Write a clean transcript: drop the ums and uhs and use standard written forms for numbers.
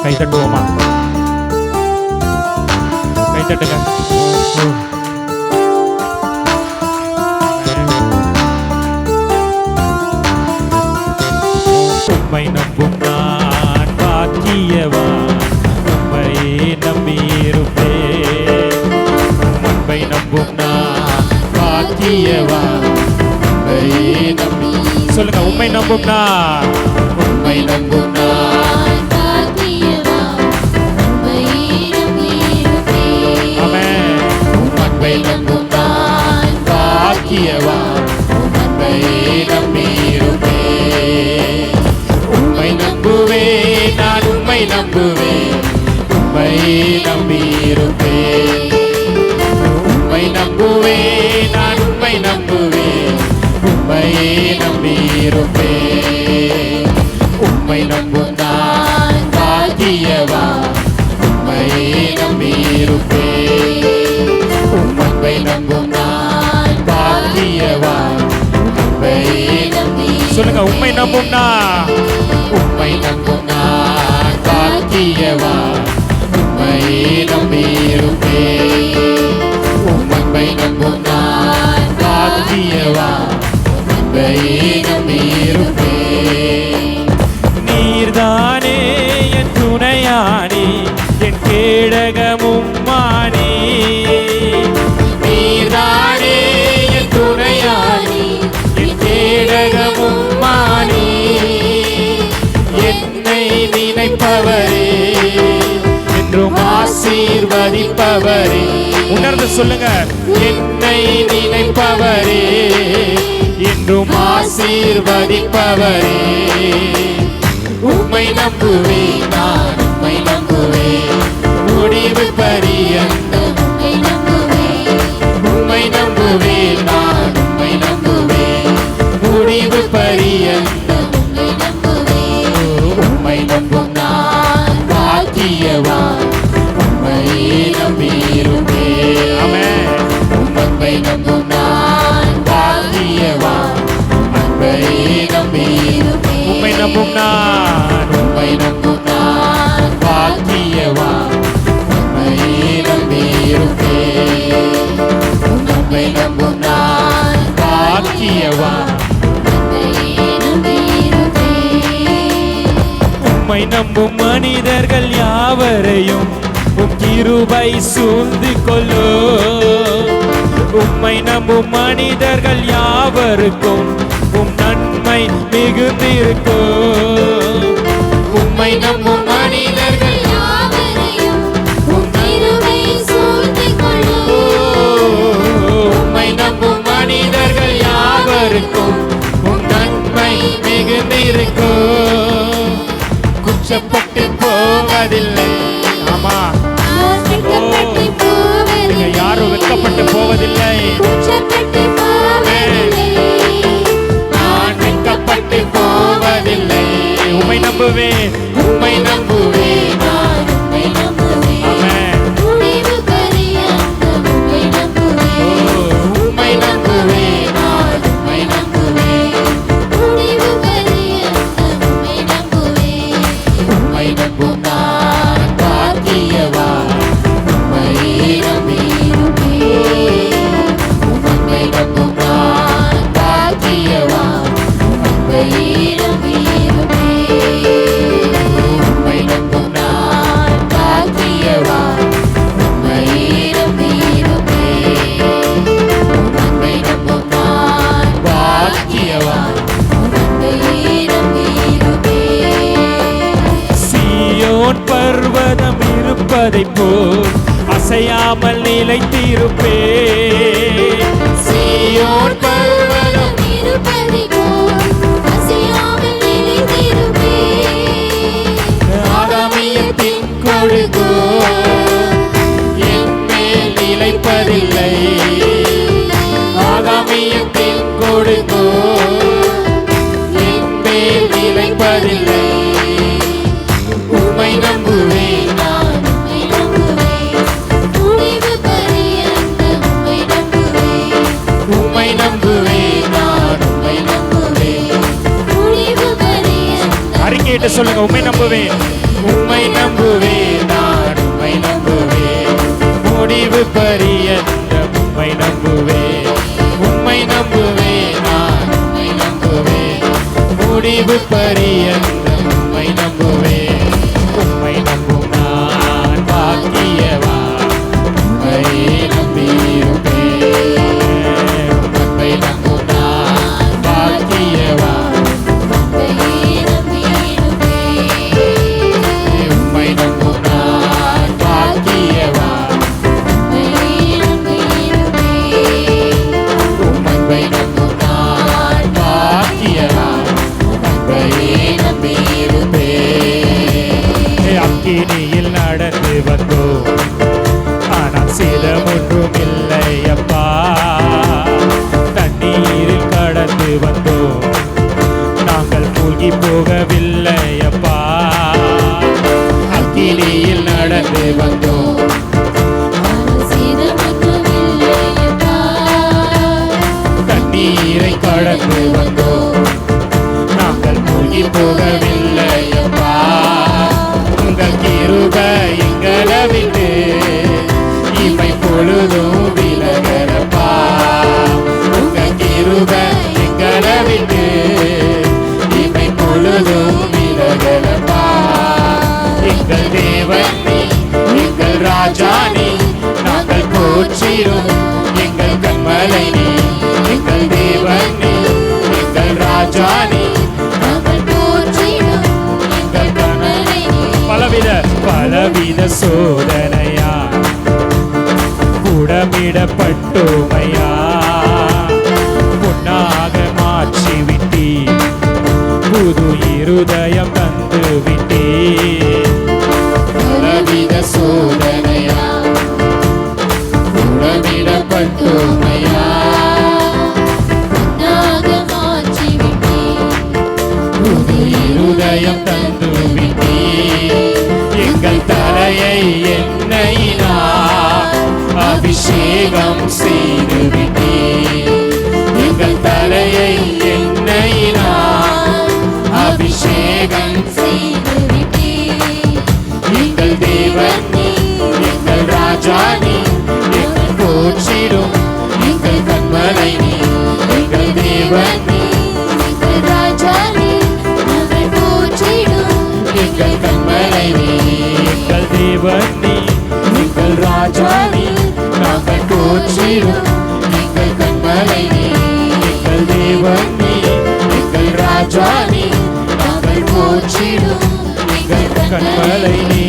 கை தட்டுவோமா? கை தட்டுங்க. உம்மை நம்பும் நான் பாக்கியவான், உம்மை நம்பியிருப்பேன். உம்மை நம்பும் நான் பாக்கியவான், உம்மை நம்பி சொல்லுங்க. உம்மை நம்பும் நான், உம்மை நம்பும் நான் பாக்கியவான், உம்மை நம்பியிருப்பேன். ஆமென். உம்மை நம்பும் நான் பாக்கியவான், உம்மை நம்பியிருப்பேன். உம்மை நம்புவேன் நான், உம்மை நம்புவேன், உம்மை நம்பியிருப்பேன். உம்மை நம்புவேன் நான், உம்மை நம்புவேன், உம்மை நம்பியிருப்பேன். உம்மை நம்பும் நான் பாக்கியவான், உம்மை நம்பியிருப்பேன். உம்மை நம்பும் நான் பாக்கியவான், உம்மை நம்பி சொல்லுங்க. உம்மை நம்பும் நான், உம்மை நம்பும் நான் பாக்கியவான், உம்மை நம்பியிருப்பேன். உம்மை நம்பும் நான் பாக்கியவான், உம்மை நம்பியிருப்பேன். நீர்தானே என் துணையானி, என் கேடகமும் மானி. நீர்தானே என் துணையானி, என் கேடகமும் மானி. என்னை நினைப்பவரே, என்றும் ஆசீர்வதிப்பவரே. உணர்ந்து சொல்லுங்க. என்னை நினைப்பவரே, என்றும் ஆசீர்வதிப்பவரே. உம்மை நம்புவேன் நான், உம்மை நம்புவேன், முடிவு பரியந்தம் உம்மை நம்புவேன். உம்மை நம்புவேன் நான், உம்மை நம்புவேன், முடிவு பரியந்தம் உம்மை நம்புவேன். உம்மை நம்பும் நான் பாக்கியவான், உம்மை நம்பியிருப்பேன். ஆமென். உம்மை நம்பும் நான் பாக்கியவான், உம்மை நம்பியிருப்பேன். உம்மை நம்பும் நான், உம்மை நம்பும் நான் பாக்கியவான், உம்மை நம்பியிருப்பேன். உம்மை நம்பும் நான் பாக்கியவான், உம்மை நம்பியிருப்பேன். உம்மை நம்பும் மனிதர்கள் யாவரையும் உம் கிருபை சூழ்ந்து கொள்ளும். உம்மை நம்பும் மனிதர்கள் யாவருக்கும் உம் நன்மை மிகுந்திருக்கும். உம்மை நம்பும் மனிதர்கள் யாவரையும் உம் கிருபை சூழ்ந்து கொள்ளும். உம்மை நம்பும் மனிதர்கள் யாவருக்கும் உம் நன்மை மிகுந்திருக்கும். குற்றப்பட்டு போவதில்லை. ஆமா, யாரும் வெட்கப்பட்டு போவதில்லை. நான் வெட்கப்பட்டு போவதில்லை. உம்மை நம்புவேன், உம்மை நம்புவேன் நான், உம்மை நம்புவேன். ஆமென். முடிவு பரியந்தம் உம்மை நம்புவேன். உம்மை நம்புவேன் நான், உம்மை நம்புவேன், முடிவு பரியந்தம் உம்மை நம்புவேன். உம்மை நம்பும் நான் பாக்கியவான், உம்மை நம்பியிருப்பேன். உம்மை நம்பும் நான் பாக்கியவான், உம்மை நம்பியிருப்பேன். உம்மை நம்பும் நான் பாக்கியவான், உம்மை நம்பியிருப்பேன். உம்மை நம்பும் நான் பாக்கியவான், உம்மை நம்பியிருப்பேன். சீயோன் பர்வதம் இருப்பதைப் போல் அசையாமல் நிலைத்திருப்பேன். சீயோன் பர்வதம் இருப்பதைப் போல் அசையாமல் நிலைத்திருப்பேன். ஆகாமியத்தின் கொடுகோ என் மேல் நிலைப்பதில்லை. ஆகாமியத்தின் கொடுகோ என் மேல் நிலைப்பதில்லை. உம்மை நம்புவேன் நான், உம்மை நம்புவேன், முடிவு பரியந்தம் உம்மை நம்புவேன். உம்மை நம்புவேன் நான், உம்மை நம்புவேன், முடிவு பரியந்தம். அறிக்கையிட்டு சொல்லுங்க. உம்மை நம்புவேன், உம்மை நம்புவேன் நான் உம்மை நம்புவேன் முடிவு பரியந்தம் உம்மை நம்புவேன் உம்மை நம்புவேன் நான் உம்மை நம்புவேன் முடிவு பரியந்தம் உம்மை நம்புவேன் உம்மை நம்பும் நான் பாக்கியவான் உம்மை நம்பியிருப்பேன் உம்மை நம்பும் நான் பாக்கியவான் உம்மை நம்பும் நான் பாக்கியவான் உம்மை நம்பும் நான் பாக்கியவான் உம்மை நம்பியிருப்பேன் அக்கினியில் நடந்து வந்தோம் ஆனால் சேதம் ஒன்றும் இல்லை அப்பா தண்ணீரில் கடந்து வந்தோம் நாங்கள் மூழ்கி போகவில்லை அப்பா அக்கினியில் நடந்து வந்தோம் தண்ணீரை கடந்து வந்தோம் நாங்கள் மூழ்கி போகவில்லை அப்பா உங்கள் கிருபை எங்களை விட்டு இமை பொழுதும் விலகலப்பா உங்கள் கிருபை எங்களை விட்டு இமை பொழுதும் விலகலப்பா எங்கள் தேவன் நீ எங்கள் ராஜா நீ நாங்கள் போற்றிடும் எங்கள் கண்மலை நீ எங்கள் தேவன் நீ எங்கள் ராஜா நீ நாங்கள் போற்றிடும் எங்கள் கண்மலை நீ பலவித சோதனையா புடமிடப்பட்டோமையா பொன்னாக மாற்றி விட்டீ புது இருதயம் தந்து விட்டீ பலவித சோதனையா புடமிடப்பட்டோமையா புது இருதயம் தந்து விட்டீ எங்கள் தலையை எண்ணெயினால் அபிஷேகம் செய்து விட்டீ எங்கள் தலையை எண்ணெயினால் அபிஷேகம் செய்து விட்டீ எங்கள் தேவன் நீ எங்கள் ராஜா நீ எங்கள் போற்றிடும் எங்கள் கண்மலை நீ எங்கள் தேவன் நீ எங்கள் ராஜா நீ எங்கள் போற்றிடும் எங்கள் கண்மலை நீ எங்கள் தேவன் நீ எங்கள் ராஜா நீ நாங்கள் போற்றிடும் எங்கள் கண்மலை நீ எங்கள் தேவன் நீ எங்கள் ராஜா நீ நாங்கள் போற்றிடும் எங்கள் கண்மலை நீ